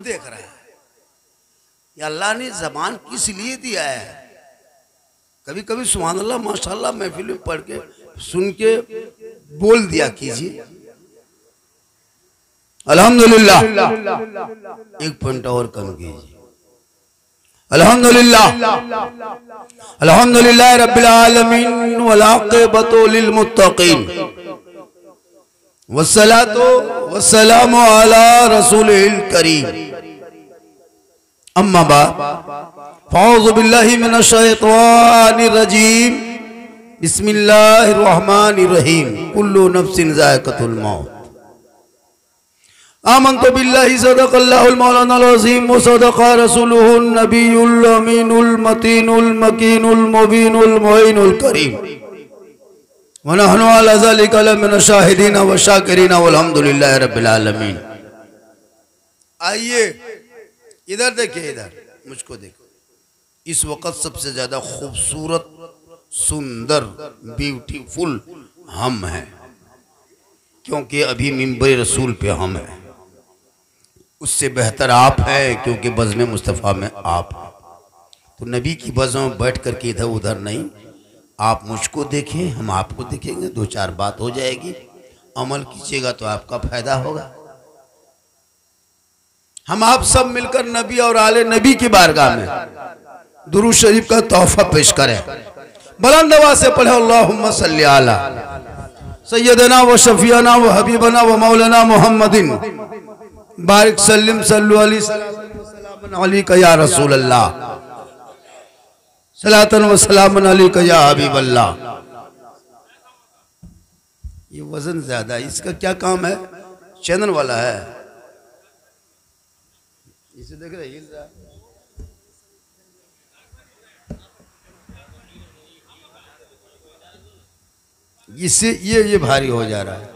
देख रहा है कि अल्लाह ने जबान किस लिए दिया है। कभी कभी सुभान अल्लाह माशाअल्लाह महफिल में पढ़ के सुन के बोल दिया कीजिए अल्हम्दुलिल्लाह। एक पॉइंट और कम कीजिए अल्हम्दुलिल्लाह। अल्हम्दुलिल्लाह रब्बिल आलमीन वल आक़िबतु लिल मुत्तक़ीन वस्सलातु वस्सलामु अला रसूलिल करीम। अम्मा बाद फ़अऊज़ु बिल्लाहि मिनश शैतानिर रजीम। बिस्मिल्लाहिर रहमानिर रहीम। कुल्लु नफ्सिन ज़ाइक़तुल मौत। आमन्तु बिल्लाहि सदक़ल्लाहुल मौलानाल अज़ीम व सदक़ा रसूलुहुन नबियुल अमीनुल मतीनुल मकीनुल मुबीनुल मुईनुल करीम व नहनु अला ज़ालिका लमिनश शाहिदीन व शाकिरीन वल्हम्दुलिल्लाहि रब्बिल आलमीन। आइए इधर देखिए, इधर मुझको देखो। इस वक्त सबसे ज्यादा खूबसूरत, सुंदर, ब्यूटीफुल हम हैं, क्योंकि अभी मिंबर रसूल पे हम हैं। उससे बेहतर आप हैं, क्योंकि बज़्म मुस्तफ़ा में आप हैं। तो नबी की बज़्म में बैठ कर के इधर उधर नहीं, आप मुझको देखें, हम आपको देखेंगे, दो चार बात हो जाएगी। अमल कीजिएगा तो आपका फायदा होगा। हम आप सब मिलकर नबी और आले नबी की बारगाह में दुरूद शरीफ का तोहफा पेश करें। बुलंद आवाज से पढ़े अल्लाहुम्मा सल्ली अला सय्यदना व शफीना व हबीबना व मौलाना मुहम्मदिन बारिक सल्लिम सल्लु अलैहि सलाम अलैका या रसूल अल्लाह सलातन व सलाम अलैका या हबीब अल्लाह। ये वजन ज्यादा है, इसका क्या काम है? चैनल वाला है, इसे देख रहे हिल रहा। इससे ये भारी हो जा रहा है।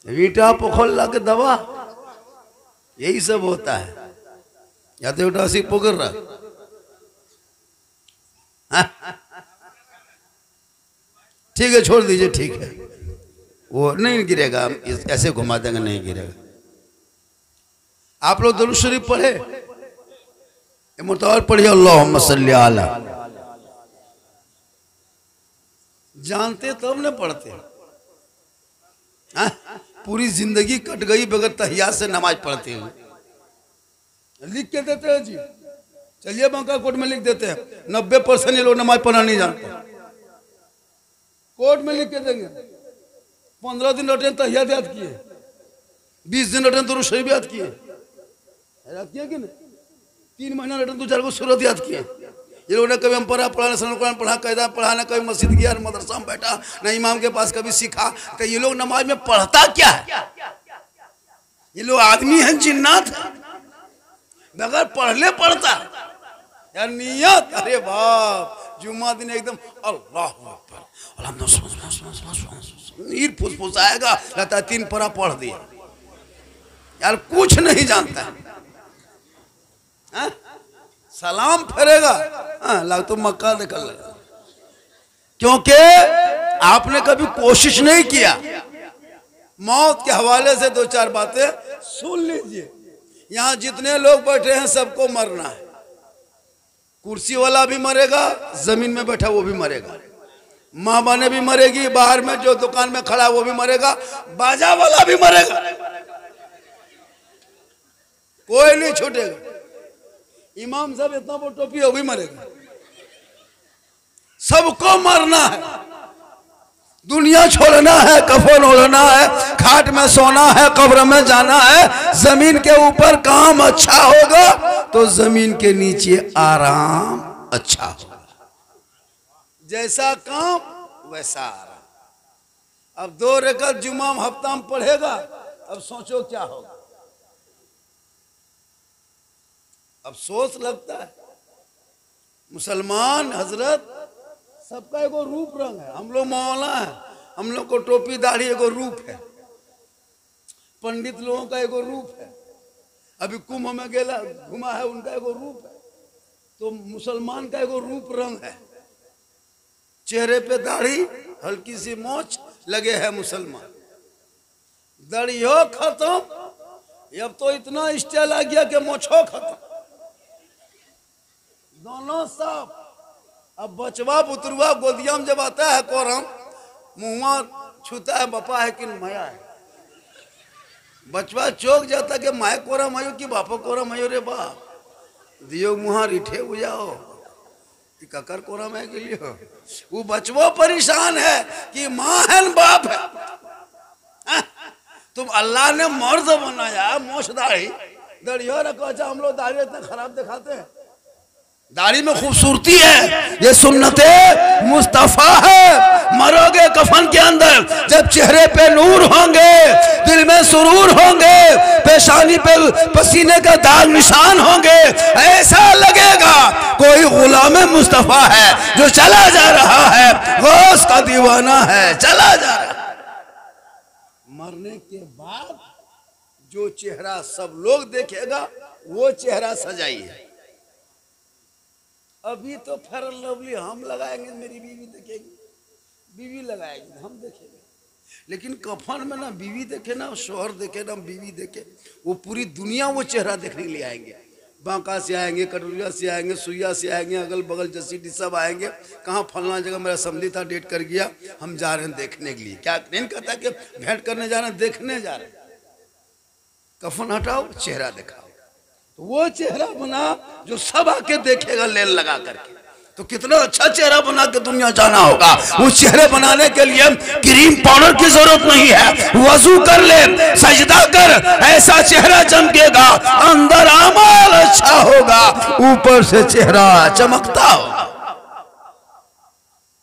ईटा पोखल के दवा, यही सब होता है। या तो उठा सी पोकर रहा। ठीक है, छोड़ दीजिए, ठीक है, वो नहीं गिरेगा, ऐसे घुमा देंगे, नहीं गिरेगा। आप लोग दुरूद शरीफ पढ़े, मुतवल पढ़िए अल्लाहुम्मा सल्ली अला। जानते तब न पढ़ते। पूरी जिंदगी कट गई बगैर तहियात से नमाज पढ़ते हुए। लिख के देते हैं जी, चलिए बांका कोर्ट में लिख देते हैं। 90% ये लोग नमाज पढ़ना नहीं जानते। कोर्ट में लिख के देंगे 15 दिन रटे तहियात याद किए, 20 दिन रटे दुरूद शरीफ याद किए, याद किया कि नहीं? 3 महीना रटे 2-4 को सूरत याद किए। ये लोगों ने कभी हम पढ़ा न कुरान पढ़ा, कायदा पढ़ा, ना कभी मस्जिद गया, न मदरसा में बैठा, ना इमाम के पास कभी सीखा। तो ये लोग नमाज में पढ़ता क्या है? ये लोग आदमी हैं, जिन्नात है, बगैर पढ़ले पढ़ता यार। नियत, अरे बाप, जुम्मा दिन एकदम अल्लाह अकबर, नीर फुसफुस आएगा, लगता है 3 परा पढ़ दिया यार, कुछ नहीं जानता है। सलाम फेरेगा, लग तो मक्का निकल लगा, क्योंकि आपने कभी कोशिश नहीं किया। मौत के हवाले से 2-4 बातें सुन लीजिए। यहाँ जितने लोग बैठे हैं सबको मरना है। कुर्सी वाला भी मरेगा, जमीन में बैठा वो भी मरेगा, माँ बने भी मरेगी, बाहर में जो दुकान में खड़ा वो भी मरेगा, बाजा वाला भी मरेगा, कोई नहीं छूटेगा। इमाम साहब इतना बड़ा टोपी हो भी मरेगा। सबको मरना है, दुनिया छोड़ना है, कफन ओढ़ना है, खाट में सोना है, कब्र में जाना है। जमीन के ऊपर काम अच्छा होगा तो जमीन के नीचे आराम अच्छा होगा। जैसा काम वैसा आराम। अब 2 रकात जुम्मा हफ्ता में पढ़ेगा, अब सोचो क्या होगा। अब सोच लगता है मुसलमान हजरत सबका एगो रूप रंग है। हम लोग मौला है, हम लोग को टोपी दाढ़ी एगो रूप है। पंडित लोगों का एगो रूप है। अभी कुंभ में गेला घुमा है, उनका एगो रूप है। तो मुसलमान का एगो रूप रंग है। चेहरे पे दाढ़ी, हल्की सी मोछ लगे है मुसलमान। दड़ियो खत्म, अब तो इतना स्टाइल आ गया कि मोछो खत्म, दोनों साफ। अब बचवा बुतरुआ गोदिया में जब आता है कोरम, मुंह छूता है बापा है कि माया है, बचवा चौक जाता कि माए कोरम आयो कि बापा कोरम आयो रे बाप, दियो मुहा रिठे हो जाओ ककर कोरम है के लिए। वो बचवा परेशान है कि माँ है न बाप है। तुम अल्लाह ने मर्द बनाया, मोछ दाढ़ी, दड़ियो रखो। अच्छा हम लोग दाढ़ी इतना खराब दिखाते हैं, दाढ़ी में खूबसूरती है, ये सुन्नते मुस्तफा है। मरोगे कफन के अंदर, जब चेहरे पे नूर होंगे, दिल में सुरूर होंगे, पेशानी पे पसीने का दाग निशान होंगे, ऐसा लगेगा कोई गुलाम मुस्तफा है जो चला जा रहा है, गौस का दीवाना है चला जा रहा है। मरने के बाद जो चेहरा सब लोग देखेगा वो चेहरा सजाई है। अभी तो फेयर लवली हम लगाएंगे, मेरी बीवी देखेगी, बीवी लगाएगी, हम देखेंगे। लेकिन कफन में ना बीवी देखे ना शोहर देखे ना बीवी देखे, वो पूरी दुनिया वो चेहरा देखने के लिए आएंगे। बांका से आएंगे, कटोरिया से आएंगे, सुइया से आएंगे, अगल बगल जसीडी सब आएंगे। कहाँ फलना जगह मेरा समझी था, डेट कर गया, हम जा रहे हैं देखने के लिए। क्या नहीं कहता कि भेंट करने जा रहे हैं, देखने जा रहे हैं। कफन हटाओ, चेहरा दिखाओ, तो वो चेहरा बना जो सब आके देखेगा लेन लगा करके। तो कितना अच्छा चेहरा बना के दुनिया जाना होगा। उस चेहरे बनाने के लिए क्रीम पाउडर की जरूरत नहीं है, वजू कर ले, सजदा कर, ऐसा चेहरा चमकेगा, अंदर अमल अच्छा होगा, ऊपर से चेहरा चमकता होगा।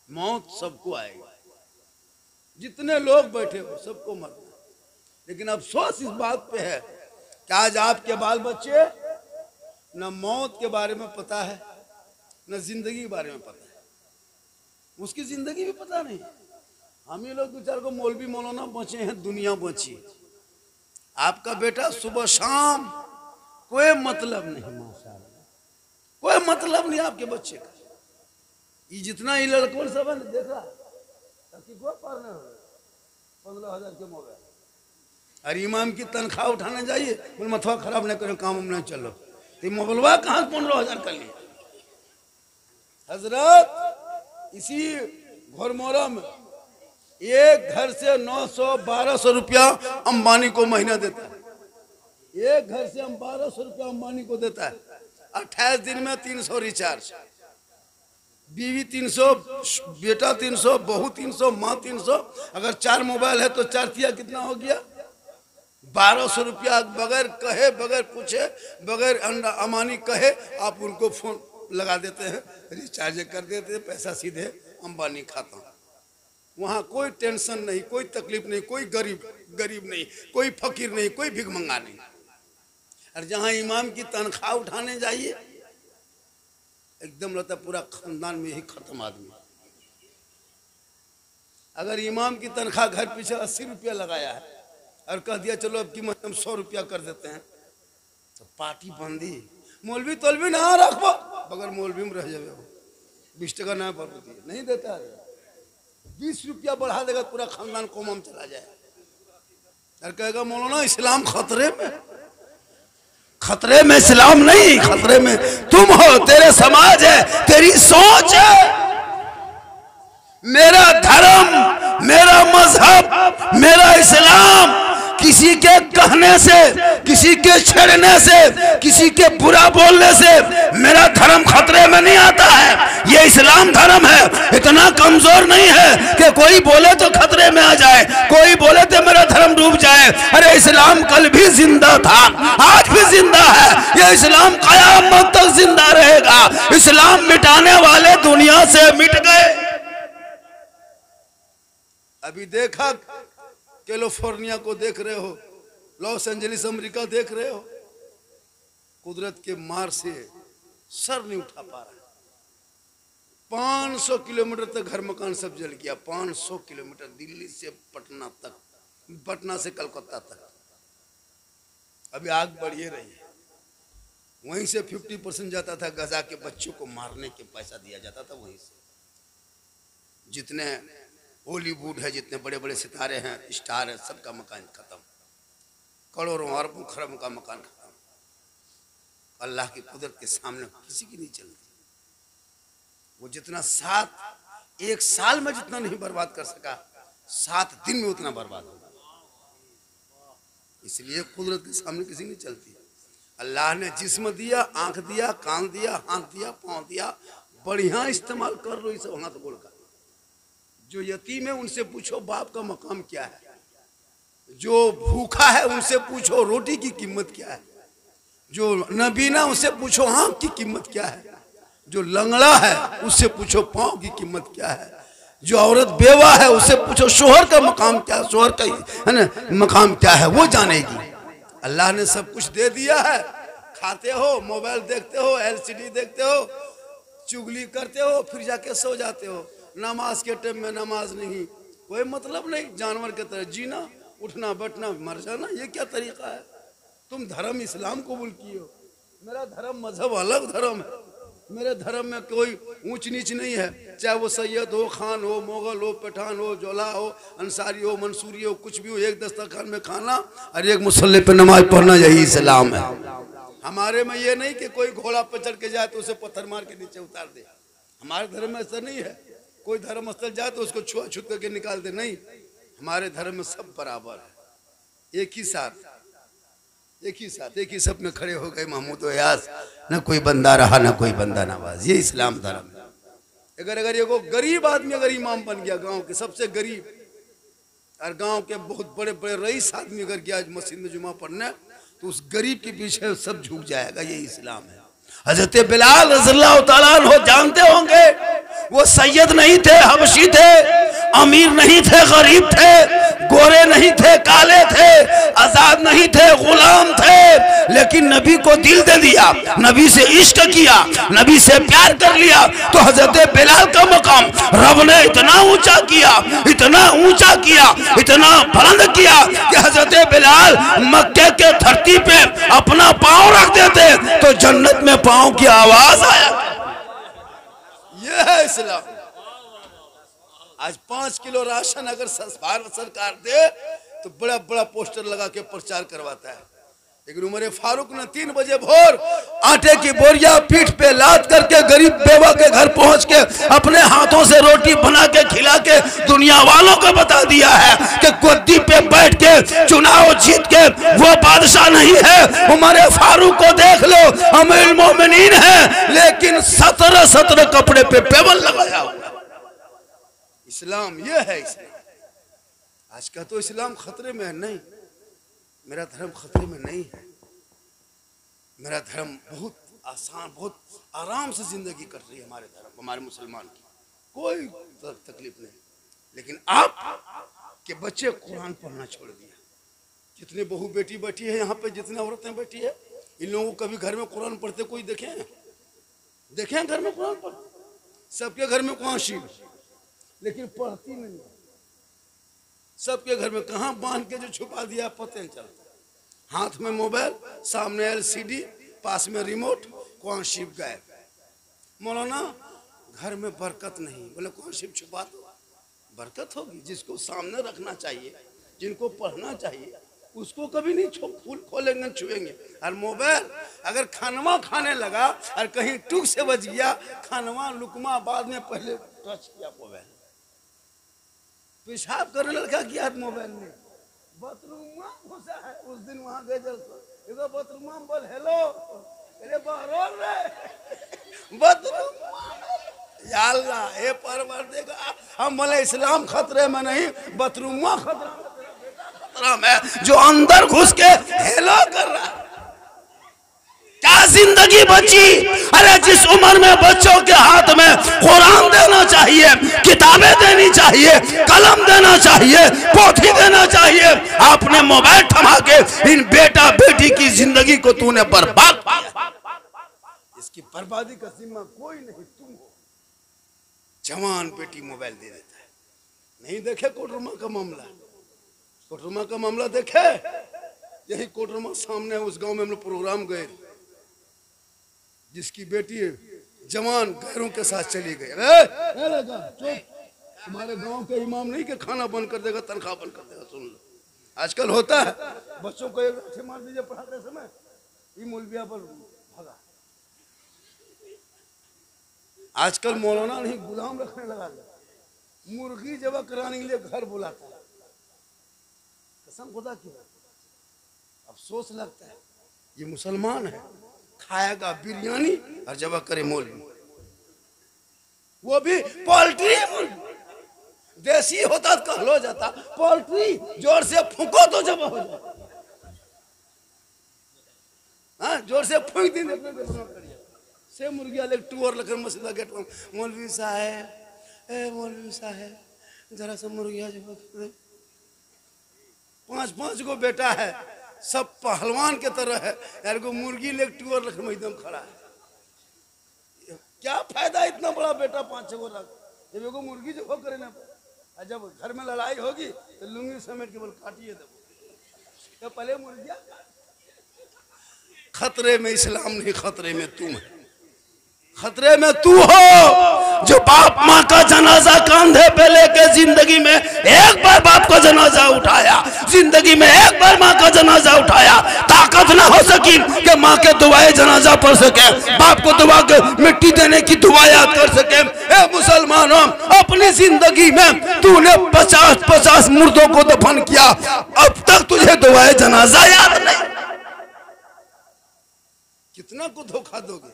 मौत सबको आएगी, जितने लोग बैठे हो सबको मरना। लेकिन अफसोस इस बात पे है कि आज आपके बाल बच्चे न मौत के बारे में पता है, न जिंदगी के बारे में पता है, उसकी जिंदगी भी पता नहीं। हम ही लोग दो चार को मौलवी मौलाना बचे हैं, दुनिया बची। आपका बेटा सुबह शाम कोई मतलब नहीं, माशाअल्लाह कोई मतलब नहीं आपके बच्चे का। ये जितना ही लड़कों सब है देखा 15,000 के मोबाइल, अरे इमाम की तनख्वाह उठाने जाइए, बोले मथवा खराब नहीं करो, काम नहीं चलो, तो मोबाइलवा कहाँ 15,000 कर लिए। हजरत इसी घोरमोरा में एक घर से 900-1200 रुपया अंबानी को महीना देता है। एक घर से हम 1200 रुपया अंबानी को देता है। 28 दिन में 300 रिचार्ज, बीवी 300, बेटा 300, बहू 300, माँ 300। अगर 4 मोबाइल है तो 4 तिया कितना हो गया? 1200 रुपया बगैर कहे, बगैर पूछे, बगैर अमानी कहे आप उनको फोन लगा देते हैं, रिचार्ज कर देते हैं, पैसा सीधे अंबानी खाता। वहाँ कोई टेंशन नहीं, कोई तकलीफ नहीं, कोई गरीब नहीं, कोई फकीर नहीं, कोई भिखमंगा नहीं। और जहाँ इमाम की तनख्वाह उठाने जाइए एकदम लगता पूरा खानदान में ही खत्म आदमी। अगर इमाम की तनख्वाह घर पीछे 80 रुपया लगाया है और कह दिया चलो अब की हम 100 रुपया कर देते हैं, तो पार्टी बंदी। मौलवी तौलवी ना रखो, बगैर मौलवी में रह जाए, 20 टका ना पर नहीं देता है, 20 रुपया बढ़ा देगा पूरा खानदान कोमम चला जाए। और कहेगा मौलाना इस्लाम खतरे में। खतरे में इस्लाम नहीं, खतरे में तुम हो, तेरे समाज है, तेरी सोच है। मेरा धर्म, मेरा मजहब, मेरा इस्लाम किसी के कहने से, किसी के छेड़ने से, किसी के बुरा बोलने से मेरा धर्म खतरे में नहीं आता है। ये इस्लाम धर्म है, इतना कमजोर नहीं है कि कोई बोले तो खतरे में आ जाए, कोई बोले तो मेरा धर्म डूब जाए। अरे इस्लाम कल भी जिंदा था, आज भी जिंदा है, ये इस्लाम कयामत तक जिंदा रहेगा। इस्लाम मिटाने वाले दुनिया से मिट गए। अभी देखा कैलिफोर्निया को देख रहे हो, लॉस एंजलिस अमेरिका देख रहे हो, कुदरत के मार से सर नहीं उठा पा रहा। 500 किलोमीटर तक घर मकान सब जल गया, 500 किलोमीटर दिल्ली से पटना तक, पटना से कलकत्ता तक। अभी आग बढ़ी रही है। वहीं से 50% जाता था गजा के बच्चों को मारने के पैसा दिया जाता था वहीं से। जितने हॉलीवुड है, जितने बड़े बड़े सितारे हैं, स्टार है, सबका मकान खत्म। करोड़ों अरबों खरबों का मकान खत्म। अल्लाह की कुदरत के सामने किसी की नहीं चलती। वो जितना एक साल में जितना नहीं बर्बाद कर सका, 7 दिन में उतना बर्बाद होगा। इसलिए कुदरत के सामने किसी नहीं चलती। अल्लाह ने जिस्म दिया, आंख दिया, कान दिया, हाथ दिया, पांव दिया, बढ़िया इस्तेमाल कर लो इस हाथ गोड़ का। जो यतीम है उनसे पूछो बाप का मकाम क्या है, जो भूखा है उनसे पूछो रोटी की कीमत क्या है, जो नबीना उससे पूछो आंख की कीमत क्या है, जो लंगड़ा है उससे पूछो पांव की कीमत क्या है, जो औरत बेवा है उससे पूछो शोहर का मकाम क्या है, शोहर का है ना मकाम क्या है, वो जानेगी। अल्लाह ने सब कुछ दे दिया है। खाते हो, मोबाइल देखते हो, LCD देखते हो, चुगली करते हो, फिर जाके सो जाते हो। नमाज के टाइम में नमाज नहीं, कोई मतलब नहीं। जानवर के तरह जीना, उठना बैठना, मर जाना, ये क्या तरीका है? तुम धर्म इस्लाम कबूल किए हो। मेरा धर्म मजहब अलग धर्म है। मेरे धर्म में कोई ऊंच नीच नहीं है, चाहे वो सैयद हो, खान हो, मोगल हो, पठान हो, जोला हो, अंसारी हो, मंसूरी हो, कुछ भी हो, एक दस्तरखान में खाना और एक मुसल्ले पे नमाज पढ़ना, यही इस्लाम है। हमारे में ये नहीं कि कोई घोड़ा पर चढ़ के जाए तो उसे पत्थर मार के नीचे उतार दे। हमारे धर्म में ऐसा नहीं है। कोई धर्म स्थल जाए तो उसको छुआ-छूत करके निकाल दे, नहीं। हमारे धर्म में सब बराबर है, एक ही साथ, एक ही सब में खड़े हो गए महमूद और यास। न कोई बंदा रहा, न कोई बंदा नवाज। ये इस्लाम धर्म है। अगर ये को गरीब आदमी अगर इमाम बन गया, गांव के सबसे गरीब और गांव के बहुत बड़े बड़े रईस आदमी अगर गया मस्जिद में जुमा पढ़ने, तो उस गरीब के पीछे सब झुक जाएगा। ये इस्लाम है। हजरत बिलाल रज़ियल्लाहु ताला अन्हु जानते होंगे, वो सैयद नहीं थे, हबशी थे, अमीर नहीं थे, गरीब थे, गोरे नहीं थे, काले थे, आजाद नहीं थे, गुलाम थे, लेकिन नबी को दिल दे दिया, नबी से इश्क किया, नबी से प्यार कर लिया। तो हजरत बिलाल का मकाम रब ने इतना ऊंचा किया, इतना ऊंचा किया, इतना बुलंद किया कि हजरत बिलाल मक्के के धरती पे अपना पांव रख देते तो जन्नत में पांव की आवाज आया। ये है इस्लाम। आज 5 किलो राशन अगर भारत सरकार दे तो बड़ा बड़ा पोस्टर लगा के प्रचार करवाता है। लेकिन उमर फारूक ने 3 बजे भोर आटे की बोरिया पीठ पे लाद करके गरीब बेवा के घर पहुंच के अपने हाथों से रोटी बना के खिला के दुनिया वालों को बता दिया है कि गद्दी पे बैठ के चुनाव जीत के वो बादशाह नहीं है। उमर फारूक को देख लो, अमीरुल मोमिनीन है, लेकिन 17 कपड़े पे पेबल लगाया हुआ। इस्लाम ये है। इस्लाम आज का तो इस्लाम खतरे में है। नहीं, मेरा धर्म खतरे में नहीं है। मेरा धर्म बहुत आसान, बहुत आराम से जिंदगी कट रही है। हमारे धर्म, हमारे मुसलमान की कोई तकलीफ नहीं। लेकिन आप के बच्चे कुरान पढ़ना छोड़ दिया। जितने बहू बेटी बैठी है यहाँ पे, जितने औरतें बैठी है, इन लोगों को कभी घर में कुरान पढ़ते कोई देखे घर में कुरान पढ़ते? सबके घर में कुरान शिव, लेकिन पढ़ती नहीं। सबके घर में कहाँ बांध के जो छुपा दिया पता नहीं चलता। हाथ में मोबाइल, सामने LCD, पास में रिमोट, कुरान शिव गायब। मौलाना घर में बरकत नहीं, बोले कुरान शिव छुपा दो, बरकत होगी। जिसको सामने रखना चाहिए, जिनको पढ़ना चाहिए, उसको कभी नहीं फूल खोलेंगे, छुएंगे। और मोबाइल अगर खानवा खाने लगा और कहीं टूक से बच गया, खानवा लुकमा बाद में पहले टच किया मोबाइल, पेशाब करने लगा कि मोबाइल में बाथरूम घुसा है। उस दिन वहां गए बाथरूम बोल हेलो, अरे बाहर बाथरूम या अल्लाह ए परवर देगा। हम बोले इस्लाम खतरे में नहीं, बाथरूम खतरा में, जो अंदर घुस के हेलो कर रहा। क्या जिंदगी बची? अरे जिस उम्र में बच्चों के हाथ में कुरान देना चाहिए, किताबें देनी चाहिए, कलम देना चाहिए, पोथी देना चाहिए, आपने मोबाइल थमा के इन बेटा बेटी की जिंदगी को तूने बर्बाद किया। इसकी बर्बादी का जिम्मा कोई नहीं, तुम हो। जवान बेटी मोबाइल दे देता है। नहीं देखे कोटरमा का मामला? कोटरमा का मामला देखे? यही कोटरमा सामने उस गांव में हम लोग प्रोग्राम गए, जिसकी बेटी जवान गैरों के साथ चली गई। तुम्हारे गांव के इमाम नहीं कि खाना बंद कर देगा, तनख्वाह बंद कर देगा। सुन लो, आजकल होता है बच्चों को एक लाठी मार दीजिए पढ़ाते समय, ये मौलविया पर भगा। आजकल मौलाना नहीं गुलाम रखने लगा, मुर्गी जब कराने के लिए घर बुलाता है। कसम खुदा की, अफसोस लगता है ये मुसलमान है, खाएगा बिरयानी और जब करे मौलवी, वो भी पोल्ट्री। देसी होता तो कहलो जाता, पोल्ट्री जोर से फूको तो जब हो जाए। हाँ, जोर से फूक दी से मुर्गिया ले टूर लकर मस्जिद गेट में, मौलवी साहब ए मौलवी साहब जरा सा मुर्गिया जो 5-5 गो बेटा है, सब पहलवान के तरह है यार, को मुर्गी ले टूर लकर में एकदम खड़ा है। क्या फायदा इतना बड़ा बेटा 5-6 गो रख, जब एगो मुर्गी जो करे ना, जब घर में लड़ाई होगी तो लुंगी समेट के बोल काटिए दो, तो पहले मुर्गिया। खतरे में इस्लाम नहीं, खतरे में तुम है, खतरे में तू हो जो बाप माँ का जनाजा कंधे पे लेके जिंदगी में एक बार बाप का जनाजा उठाया, जिंदगी में एक बार माँ का जनाजा उठाया। ताकत ना हो सकी कि माँ के दुआएं जनाजा पढ़ सके, बाप को दुआ के मिट्टी देने की दुआ याद कर सके। ए मुसलमानों, अपनी जिंदगी में तूने 50-50 मुर्दों को दफन किया, अब तक तुझे दुआएं जनाजा याद नहीं। कितना को धोखा दोगे?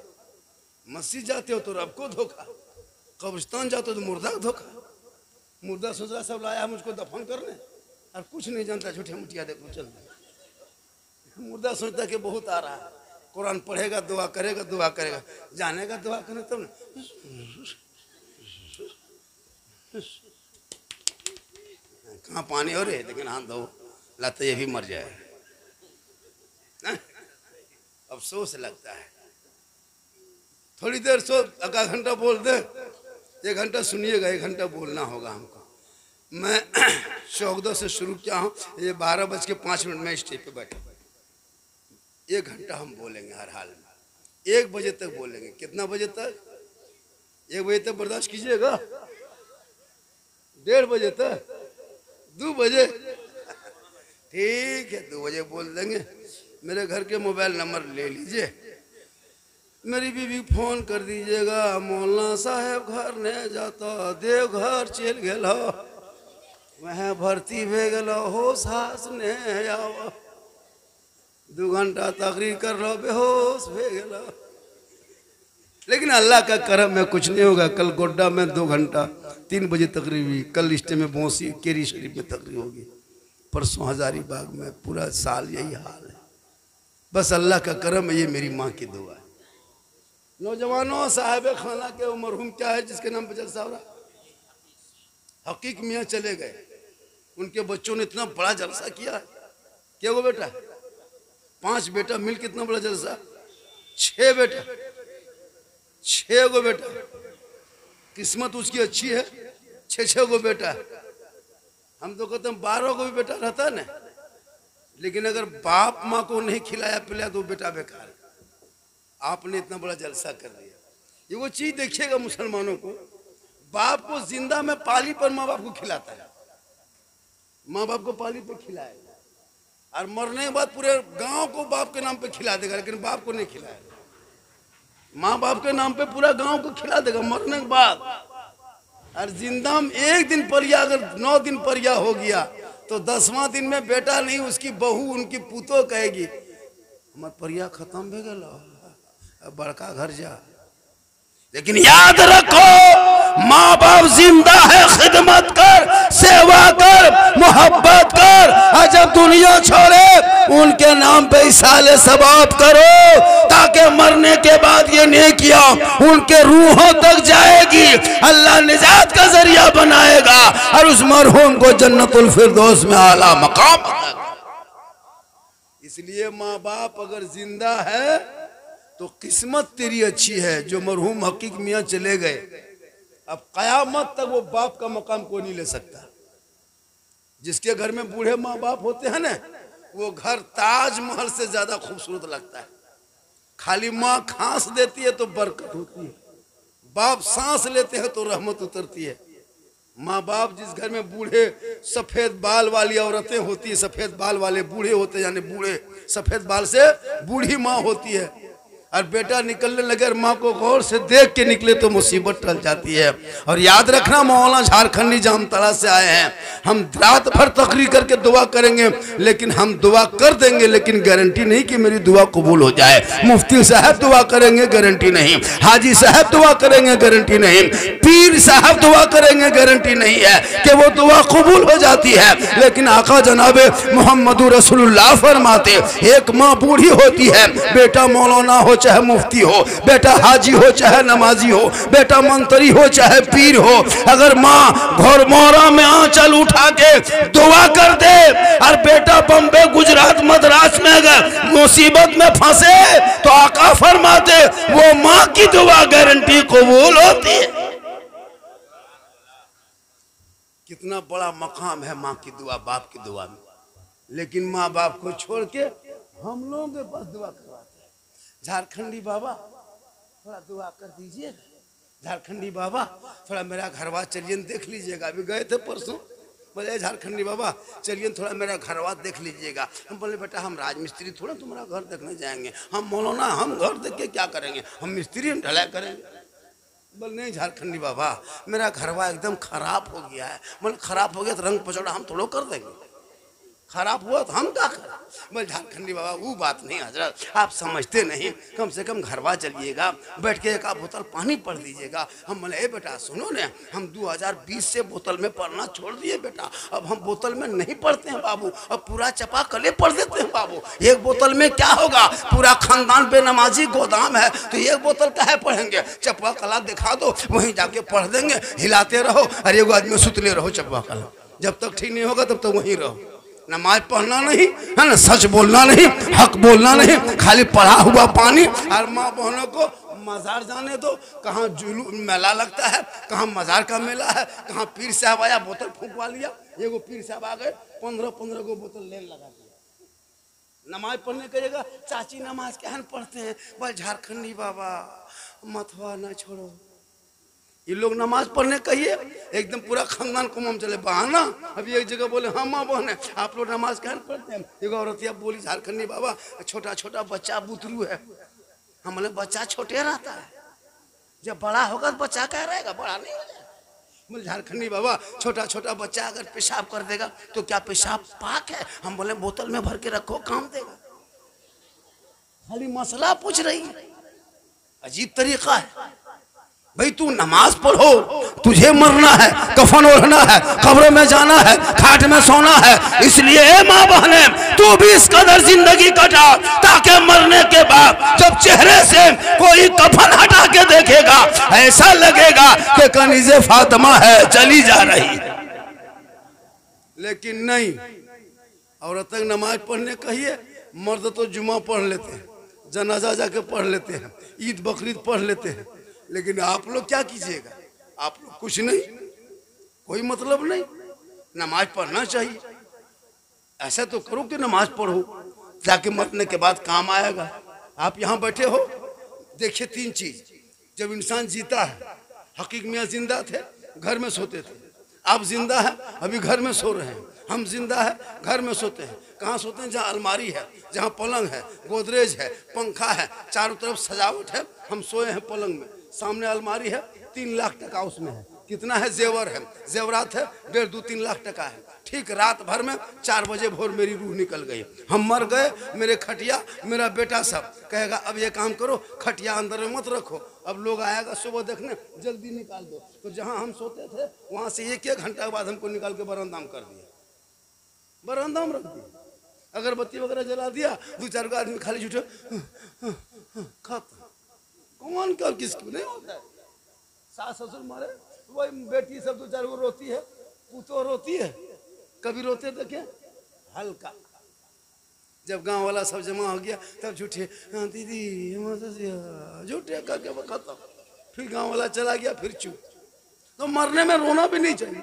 मस्जिद जाते हो तो रब को धोखा, कब्रिस्तान जाते हो तो मुर्दा को धोखा। मुर्दा सोच रहा सब लाया मुझको दफन करने, और कुछ नहीं जानता, झूठे मुठिया देखो चल। मुर्दा सोचता कि बहुत आ रहा है, कुरान पढ़ेगा दुआ करेगा, दुआ करेगा, जानेगा दुआ करने तब ना। कहाँ पानी हो रहे, लेकिन हाथ धो लाते ये भी मर जाए। अफसोस लगता है। थोड़ी देर सो, आधा घंटा बोल दे, 1 घंटा सुनिएगा, 1 घंटा बोलना होगा हमको। मैं 14 से शुरू किया हूँ, ये 12:05 में स्टेज पे बैठा। 1 घंटा हम बोलेंगे हर हाल में, 1 बजे तक बोलेंगे। कितना बजे तक? 1 बजे तक बर्दाश्त कीजिएगा, 1:30 बजे तक, 2 बजे ठीक है, 2 बजे बोल देंगे। मेरे घर के मोबाइल नंबर ले लीजिए, मेरी बीवी फोन कर दीजिएगा, मौलाना साहब घर ने जाता, देवघर चल गल, वह भर्ती भे गल हो, सास ने आओ, 2 घंटा तकरीर कर लो, बेहोश भे गल। लेकिन अल्लाह का करम में कुछ नहीं होगा। कल गोड्डा में 2 घंटा 3 बजे तकरीर हुई, कल लिस्टे में बोसी केरी शरीफ में तकरीर होगी, परसों हजारीबाग में। पूरा साल यही हाल है। बस अल्लाह का करम है, ये मेरी माँ की दुआ है। नौजवानों, साहिब खाना के वो मरहूम क्या है जिसके नाम पे जलसा हो रहा, हकीक मियाँ चले गए, उनके बच्चों ने इतना बड़ा जलसा किया है। क्या वो बेटा? 5 बेटा मिल कितना बड़ा जलसा, 6 बेटा, 6 गो बेटा। किस्मत उसकी अच्छी है, 6 गो बेटा। हम तो कहते हैं 12 को भी बेटा रहता है ना, लेकिन अगर बाप माँ को नहीं खिलाया पिलाया तो बेटा बेकार है। आपने इतना बड़ा जलसा कर दिया। ये वो चीज देखिएगा मुसलमानों को, बाप को जिंदा में पाली पर माँ बाप को खिलाता है, माँ बाप को पाली पर खिलाएगा, और मरने के बाद पूरे गांव को बाप के नाम पे खिला देगा, लेकिन बाप को नहीं खिलाएगा। माँ बाप के नाम पे पूरा गांव को खिला देगा मरने के बाद। और जिंदा में 1 दिन परिया, अगर 9 दिन परिया हो गया तो 10वां दिन में बेटा नहीं, उसकी बहू, उनकी पुतो कहेगी हमार परिया खत्म हो गया, बड़का घर जा। लेकिन याद रखो, माँ बाप जिंदा है, खिदमत कर, सेवा कर, मोहब्बत कर, और जब दुनिया छोड़े उनके नाम पे इसाले सवाब करो, ताकि मरने के बाद ये नेकियां उनके रूहों तक जाएगी, अल्लाह निजात का जरिया बनाएगा और उस मरहूम को जन्नतुल फिरदौस में आला मकाम। इसलिए माँ बाप अगर जिंदा है तो किस्मत तेरी अच्छी है, जो मरहूम हकीक मियाँ चले गए, अब कयामत तक वो बाप का मकाम कोई नहीं ले सकता। जिसके घर में बूढ़े माँ बाप होते हैं ना, वो घर ताजमहल से ज्यादा खूबसूरत लगता है। खाली माँ खांस देती है तो बरकत होती है, बाप सांस लेते हैं तो रहमत उतरती है। माँ बाप जिस घर में बूढ़े सफेद बाल वाली औरतें होती है, सफेद बाल वाले बूढ़े होते हैं, यानी बूढ़े सफेद बाल से बूढ़ी माँ होती है, और बेटा निकलने लगे और माँ को गौर से देख के निकले तो मुसीबत टल जाती है। और याद रखना, मौलाना झारखंडी जामताड़ा से आए हैं, हम रात भर तकरीर करके दुआ करेंगे, लेकिन हम दुआ कर देंगे, लेकिन गारंटी नहीं कि मेरी दुआ कबूल हो जाए। मुफ्ती साहब दुआ करेंगे, गारंटी नहीं। हाजी साहब दुआ करेंगे, गारंटी नहीं। पीर साहब दुआ करेंगे, गारंटी नहीं है कि वो दुआ कबूल हो जाती है। लेकिन आका जनाबे मोहम्मद रसूलुल्लाह फरमाते, एक माँ बूढ़ी होती है, बेटा मौलाना हो चाहे मुफ्ती हो, बेटा हाजी हो चाहे नमाजी हो, बेटा मंत्री हो चाहे पीर हो, अगर माँ घोर मोहरा में आंचल उठा के दुआ कर दे और बेटा बम्बे गुजरात मद्रास में अगर मुसीबत में फंसे तो आका फरमाते वो माँ की दुआ गारंटी कबूल होती है। कितना बड़ा मकाम है माँ की दुआ, बाप की दुआ में। लेकिन माँ बाप को छोड़ के हम लोगों के पास दुआ करवाते हैं। झारखंडी बाबा थोड़ा दुआ कर दीजिए, झारखंडी बाबा थोड़ा मेरा घरवा चलिए देख लीजिएगा। अभी गए थे परसों, बोले झारखंडी बाबा चलिए थोड़ा मेरा घरवा देख लीजिएगा। हम बोले बेटा हम राजमिस्त्री थोड़ा तुम्हारा घर देखने जाएंगे, हम मौलाना हम घर देख के क्या करेंगे, हम मिस्त्री हम ढलाई करेंगे। बोले नहीं झारखंडी बाबा मेरा घरवा एकदम खराब हो गया है। बोले खराब हो गया तो रंग पचौड़ा हम थोड़ा कर देंगे, खराब हुआ तो हम क्या करें। बोले झारखंडी बाबा वो बात नहीं हजरत, आप समझते नहीं, कम से कम घरवा चलिएगा, बैठ के एक बोतल पानी पढ़ दीजिएगा। हम बोले ए बेटा सुनो ने, हम 2020 से बोतल में पढ़ना छोड़ दिए बेटा, अब हम बोतल में नहीं पढ़ते हैं बाबू, अब पूरा चपा कले पढ़ देते हैं बाबू। एक बोतल में क्या होगा, पूरा खानदान बेनमाजी गोदाम है, तो एक बोतल काहे पढ़ेंगे, चपा कला दिखा दो वहीं जाके पढ़ देंगे, हिलाते रहो और एगो आदमी सुतले रहो चपा कला, जब तक ठीक नहीं होगा तब तक वहीं रहो। नमाज पढ़ना नहीं है ना, सच बोलना नहीं, हक बोलना नहीं, खाली पढ़ा हुआ पानी। और माँ बहनों को मजार जाने दो, कहाँ जुलू मेला लगता है, कहाँ मजार का मेला है, कहाँ पीर साहब आया बोतल फूंकवा लिया, एगो पीर साहब आ गए 15-15 को बोतल ले लगा दिया। नमाज पढ़ने कहिएगा चाची नमाज क्या पढ़ते हैं, भाई झारखंडी बाबा मथवा ना छोड़ो। ये लोग नमाज पढ़ने कहिए एकदम पूरा खानदान को मम चले बहाना। अभी एक जगह बोले हाँ माँ बहन आप लोग नमाज क्या पढ़ते हैं, एक औरतिया बोली झारखंडी बाबा छोटा छोटा बच्चा बुतरू है। हम बोले बच्चा छोटे रहता है, जब बड़ा होगा तो बच्चा क्या रहेगा, बड़ा नहीं हो जाएगा। बोले झारखंडी बाबा छोटा छोटा बच्चा अगर पेशाब कर देगा तो क्या पेशाब पाक है। हम बोले बोतल में भर के रखो काम देगा। खाली मसला पूछ रही है, अजीब तरीका है। भाई तू नमाज पढ़ो, तुझे मरना है, कफन ओढ़ना है, कब्र में जाना है, खाट में सोना है, इसलिए माँ बहने तू भी इस कदर जिंदगी कटा ताकि मरने के बाद जब चेहरे से कोई कफन हटा के देखेगा ऐसा लगेगा कि कनीज़े फातिमा है चली जा रही। लेकिन नहीं, औरत नमाज पढ़ने कहिए, मर्द तो जुमा पढ़ लेते हैं, जनाजा जाके पढ़ लेते हैं, ईद बकरीद पढ़ लेते हैं। लेकिन आप लोग क्या कीजिएगा, आप लोग कुछ नहीं, कोई मतलब नहीं। नमाज पढ़ना चाहिए, ऐसा तो करो कि नमाज पढ़ो ताकि मरने के बाद काम आएगा। आप यहाँ बैठे हो, देखिए 3 चीज, जब इंसान जीता है, हकीक मियाँ जिंदा थे घर में सोते थे, आप जिंदा है अभी घर में सो रहे हैं, हम जिंदा है घर में सोते हैं। कहाँ सोते हैं, जहाँ अलमारी है, जहाँ पलंग है, गोदरेज है, पंखा है, चारों तरफ सजावट है, हम सोए हैं पलंग में, सामने अलमारी है, 3 लाख टका उसमें है। कितना है, जेवर है, जेवरात है, 1.5-3 लाख टका है। ठीक रात भर में 4 बजे भोर मेरी रूह निकल गई, हम मर गए। मेरे खटिया मेरा बेटा सब कहेगा अब ये काम करो, खटिया अंदर में मत रखो, अब लोग आएगा सुबह देखने, जल्दी निकाल दो। तो जहाँ हम सोते थे वहाँ से 1-1 घंटा के बाद हमको निकाल के बरामदा में कर दिया, बरामदा में रख दिया, अगरबत्ती वगैरह जला दिया, 2-4 को आदमी खाली झूठे खत्म। कौन क्या किसको नहीं होता है, सास ससुर मारे, वही बेटी सब 2-4 को रोती है, पुतो रोती है, कभी रोते देखे हल्का। जब गांव वाला सब जमा हो गया तब झूठे दीदी झूठे करके वो खत्म। फिर गांव वाला चला गया, फिर चुप। तो मरने में रोना भी नहीं चाहिए।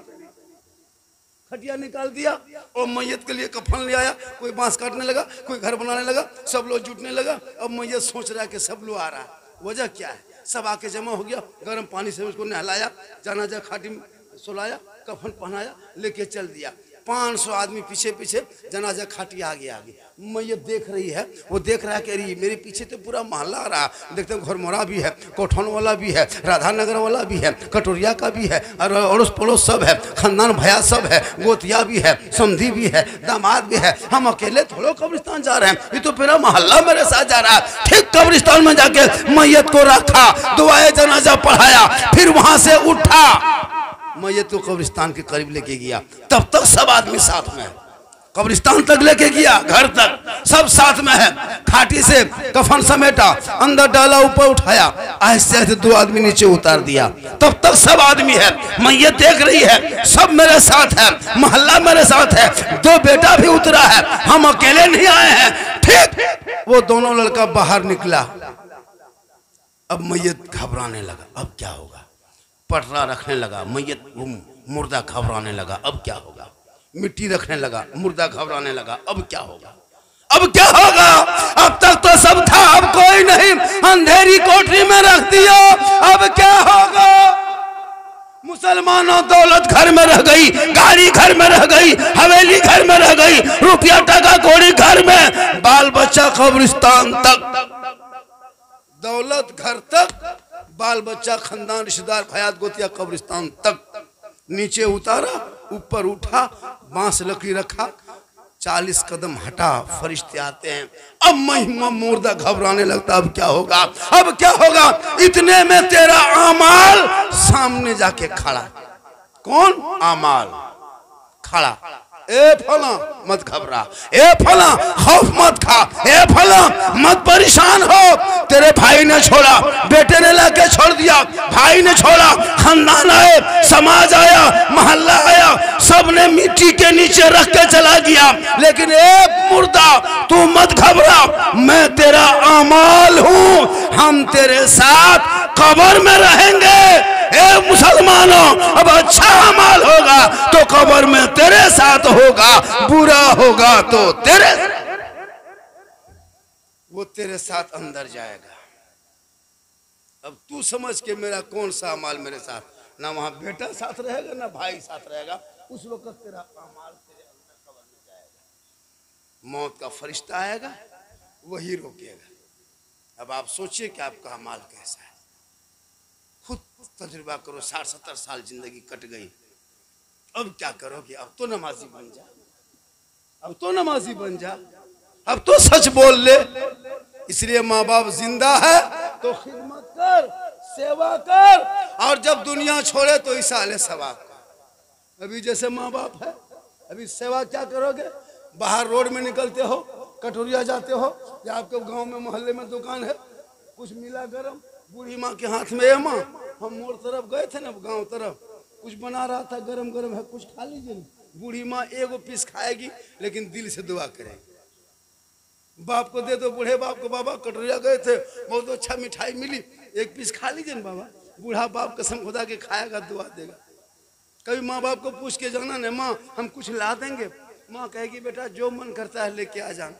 खटिया निकाल दिया और मैयत के लिए कफन ले आया, कोई बांस काटने लगा, कोई घर बनाने लगा, सब लोग जुटने लगा। अब मैयत सोच रहा है कि सब लोग आ रहा है, वजह क्या है, सब आके जमा हो गया, गर्म पानी से उसको नहलाया, जनाजा खाटी में सुलाया, कफन पहनाया, लेके चल दिया। 500 आदमी पीछे पीछे, जनाजा खाटी आगे आगे। मैयत देख रही है, वो देख रहा है कि अरे मेरे पीछे तो पूरा मोहल्ला आ रहा। देखते हैं घरमोरा भी है, कोठौन वाला भी है, राधानगर वाला भी है, कटोरिया का भी है, और अड़ोस पड़ोस सब है, खानदान भैया सब है, गोतिया भी है, समधी भी है, दामाद भी है। हम अकेले थोड़ा कब्रिस्तान जा रहे हैं, ये तो पूरा मोहल्ला मेरे साथ जा रहा है। ठीक कब्रिस्तान में जाके मैयत को रखा, दुआए जनाजा पढ़ाया, फिर वहां से उठा, मैयत को कब्रिस्तान के करीब लेके गया। तब तक सब आदमी साथ में है, कब्रिस्तान तक लेके गया, घर तक सब साथ में है। खाटी से कफन समेटा, अंदर डाला, ऊपर उठाया, ऐसे ऐसे 2 आदमी नीचे उतार दिया। तब तक सब आदमी है, मैयत देख रही है, सब मेरे साथ है, मोहल्ला मेरे साथ है, 2 बेटा भी उतरा है, हम अकेले नहीं आए हैं। ठीक वो दोनों लड़का बाहर निकला। अब मैयत घबराने लगा, अब क्या होगा। पटरा रखने लगा, मैयत मुर्दा घबराने लगा, अब क्या होगा। मिट्टी रखने लगा, मुर्दा घबराने लगा, अब क्या होगा, अब क्या होगा। अब तक तो सब था, अब कोई नहीं, अंधेरी कोठरी में रख दिया, अब क्या होगा। मुसलमानों दौलत घर में रह गई, गाड़ी घर में रह गई, हवेली घर में रह गई, रुपया टका कौड़ी घर में, बाल बच्चा कब्रिस्तान तक, दौलत घर तक, बाल बच्चा खानदान रिश्तेदार भयात गोतिया कब्रिस्तान तक। नीचे उतारा, ऊपर उठा, बांस लकड़ी रखा, 40 कदम हटा, फरिश्ते आते हैं। अब महिमा मुर्दा घबराने लगता, अब क्या होगा, अब क्या होगा। इतने में तेरा आमाल सामने जाके खड़ा। कौन? आमाल खड़ा। ए फला मत घबरा, ए फला खौफ मत खा, ए फला मत परेशान हो। तेरे भाई ने छोड़ा, बेटे ने लाके छोड़ दिया, भाई ने छोड़ा, खानदान आए, समाज आया, मोहल्ला आया, सबने मिट्टी के नीचे रख के चला गया। लेकिन ए मुर्दा तू मत घबरा, मैं तेरा आमाल हूं, हम तेरे साथ कब्र में रहेंगे। ए मुसलमानों, अब अच्छा अमाल होगा तो कब्र में तेरे साथ होगा, बुरा होगा तो वो तेरे साथ अंदर जाएगा। अब तू समझ के मेरा कौन सा अमाल मेरे साथ, ना वहां बेटा साथ रहेगा ना भाई साथ रहेगा, उस वक्त तेरा अमाल तेरे अंदर कब्र में जाएगा। मौत का फरिश्ता आएगा, वही रोकेगा। अब आप सोचिए कि आपका अमाल कैसा है, खुद तजुर्बा करो। 60-70 साल जिंदगी कट गई, अब क्या करोगे। अब तो नमाजी बन जा, अब तो नमाजी बन जा, अब तो सच बोल ले। इसलिए माँ बाप जिंदा है तो खिदमत कर, सेवा कर, और जब दुनिया छोड़े तो इसाले सवाब कर। अभी जैसे माँ बाप है, अभी सेवा क्या करोगे। बाहर रोड में निकलते हो, कटोरिया जाते हो, या आपके गांव में मोहल्ले में दुकान है, कुछ मिला गरम, बूढ़ी माँ के हाथ में, माँ हम मोड़ तरफ गए थे ना, गांव तरफ, कुछ बना रहा था, गरम गरम है, कुछ खा लीजिए। बूढ़ी माँ एगो पीस खाएगी, लेकिन दिल से दुआ करेगी। बाप को दे दो, बूढ़े बाप को, बाबा कटोरिया गए थे, बहुत अच्छा मिठाई मिली, 1 पीस खा लीजिए ना बाबा। बूढ़ा बाप कसम खुदा के खाएगा, दुआ देगा। कभी माँ बाप को पूछ के जाना ना, माँ हम कुछ ला देंगे, माँ कहेगी बेटा जो मन करता है लेके आ जाना,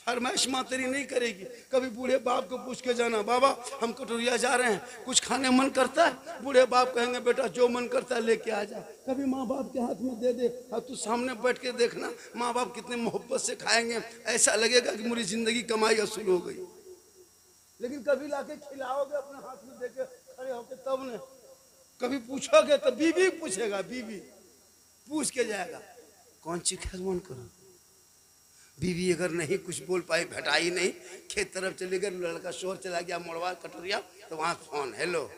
फरमाइश माँ तेरी नहीं करेगी। कभी बूढ़े बाप को पूछ के जाना, बाबा हम कटोरिया जा रहे हैं, कुछ खाने मन करता है, बूढ़े बाप कहेंगे बेटा जो मन करता है लेके आ जा। कभी माँ बाप के हाथ में दे दे और तू सामने बैठ के देखना, माँ बाप कितने मोहब्बत से खाएंगे, ऐसा लगेगा कि मेरी जिंदगी कमाई असूल हो गई। लेकिन कभी लाके खिलाओगे अपने हाथ में देके खड़े होके, तब ने कभी पूछोगे तो बीवी पूछेगा, बीवी पूछ के जाएगा कौन सी खेल मन करो। बीवी अगर नहीं कुछ बोल पाई, भटाई नहीं, खेत तरफ चले गए, लड़का शोर चला गया, मोड़वा कटोरिया, तो वहां फोन, हेलो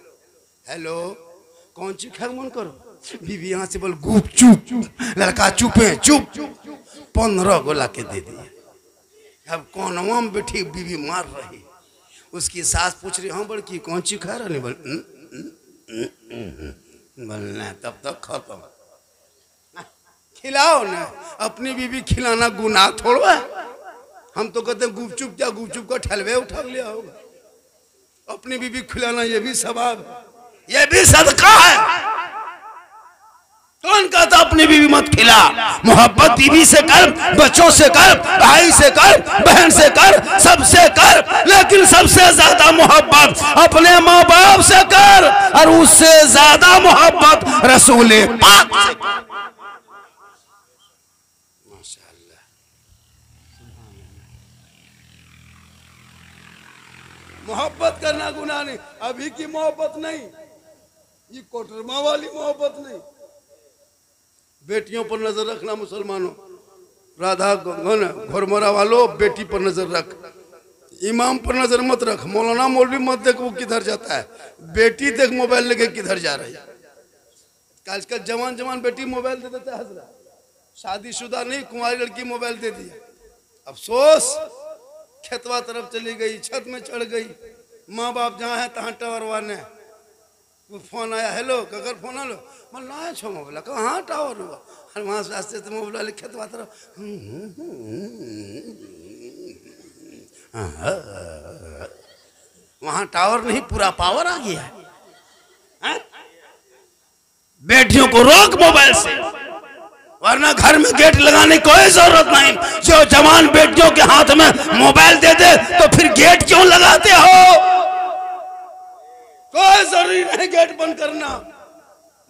हेलो कौन सी खेल मन करो। बीवी यहाँ से बोल गुप चुप, लड़का चुपे चुप, 15 गोला के दे दिए। अब कौनवा में बैठी बीवी मार रही, उसकी सास पूछ रही, हाँ बड़की कौन सी खा रही, बोलना तब तक खत्म। खिलाओ ना, अपनी बीवी खिलाना गुनाह थोड़ो है। हम तो कहते हैं गुपचुप, क्या गुपचुप का ठलवे उठा लिया होगा, अपनी बीवी खिलाना ये भी सवाब है, ये भी सदका है। कौन कहता अपनी बीवी मत खिला। मोहब्बत बीवी से कर, बच्चों से कर, भाई से कर, बहन से कर, सबसे कर, लेकिन सबसे ज्यादा मोहब्बत मोहब्बत अपने माँ बाप से कर और उससे ज्यादा मोहब्बत रसूल पाक से कर। माशाअल्लाह। मोहब्बत करना गुनाह नहीं, अभी की मोहब्बत नहीं, ये कोटरमा वाली मोहब्बत नहीं। बेटियों पर नजर रखना मुसलमानों, राधा घोरमरा वालों बेटी पर नजर रख, इमाम पर नजर मत रख, मौलाना मौलवी मत देख वो किधर जाता है, बेटी देख मोबाइल लेके किधर जा रही है। आजकल जवान जवान बेटी मोबाइल दे देता है हजरा, शादीशुदा नहीं कुंवारी लड़की मोबाइल दे दी। अफसोस खेतवा तरफ चली गई, छत में चढ़ गई, माँ बाप जहाँ है तहाँ टावर वाने, वो फोन आया, हेलो ककर फोन आलो, मैं ना छो मोबाइल कहाँ टावर हुआ, और वहाँ से रास्ते से मोबाइल वाले खेतवा तरफ वहाँ टावर नहीं पूरा पावर आ गया है। बेटियों को रोक मोबाइल से, वरना घर में गेट लगाने की कोई जरूरत नहीं। जो जवान बेटियों के हाथ में मोबाइल दे दे तो फिर गेट क्यों लगाते हो? कोई जरूरी नहीं गेट बंद करना,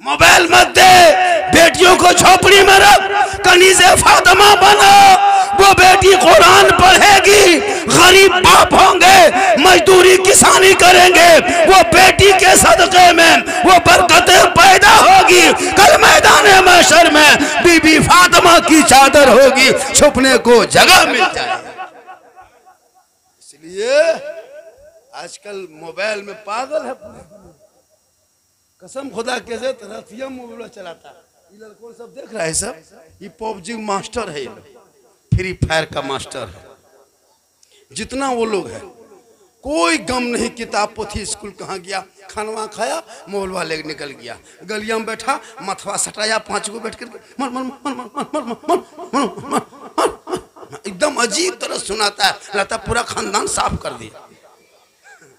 मोबाइल मत दे, बेटियों को झोपड़ी में रख, कनीज़े फातिमा बनो। वो बेटी कुरान पढ़ेगी, गरीब बाप होंगे, मजदूरी किसानी करेंगे, वो बेटी के सदक़े में वो बरकतें पैदा होगी। कल मैदान महशर में बीबी फातिमा की चादर होगी, छुपने को जगह मिल जाएगी। इसलिए आजकल मोबाइल में पागल है पूरी, कसम खुदा के से रथिया मोबाइल चलाता है। ये लड़कों सब देख रहा है, सब ये पबजी मास्टर है, फ्री फायर का मास्टर है। जितना वो लोग है कोई गम नहीं, किताब पोथी स्कूल कहाँ गया, खानवा खाया, मोबाइल वाले निकल गया, गलिया में बैठा, मथवा सटाया, 5 को बैठ कर मर मर मर मर मर मर मर मर, एकदम अजीब तरह सुनाता है, लगता पूरा खानदान साफ कर दिया।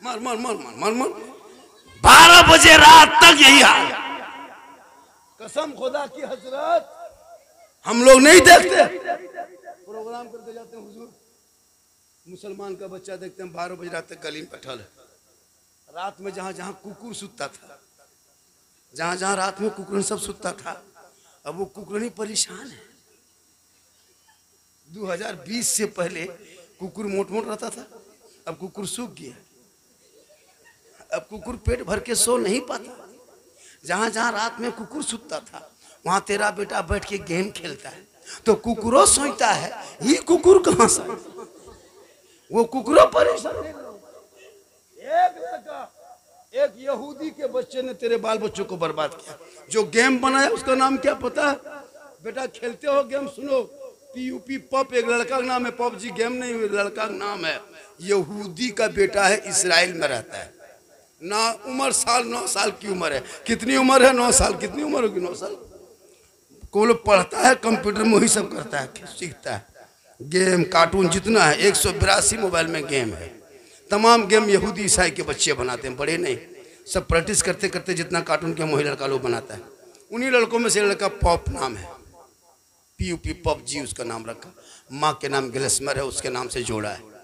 मर मर मर मर मर मर 12 बजे रात तक यही हाल। कसम खुदा की हजरत, हम लोग नहीं देखते, प्रोग्राम करते जाते हैं हुजूर, मुसलमान का बच्चा देखते हैं 12 बजे रात तक गली में बैठल है। रात में जहाँ जहाँ कुकुर सुतता था, जहाँ जहाँ रात में कुकुर सब सुतता था, अब वो कुकुर नहीं परेशान है। 2020 से पहले कुकुर मोट मोट रहता था, अब कुकुर सूख गया। अब कुकुर पेट भर के सो नहीं पाता। जहाँ जहाँ रात में कुकुर सुतता था वहाँ तेरा बेटा बैठ के गेम खेलता है, तो कुकुरों सोचता है ये कुकुर कहाँ से, वो कुकुरों परेशान। एक लड़का, एक यहूदी के बच्चे ने तेरे बाल बच्चों को बर्बाद किया। जो गेम बनाया उसका नाम क्या पता है? बेटा खेलते हो गेम, सुनो, PUP पप, एक लड़का का नाम है, पबजी गेम नहीं, लड़का का नाम है। यहूदी का बेटा है, इस्राइल में रहता है, ना उम्र साल 9 साल की उम्र है। कितनी उम्र है? 9 साल। कितनी उम्र होगी? 9 साल। को लोग पढ़ता है, कंप्यूटर में वही सब करता है, सीखता है। गेम कार्टून जितना है 182 मोबाइल में गेम है। तमाम गेम यहूदी ईसाई के बच्चे बनाते हैं, बड़े नहीं, सब प्रैक्टिस करते करते जितना कार्टून के वही लड़का लोग बनाता है। उन्हीं लड़कों में से लड़का पॉप नाम है, PUP पबजी उसका नाम रखा, माँ के नाम ग्लेस्मर है, उसके नाम से जोड़ा है।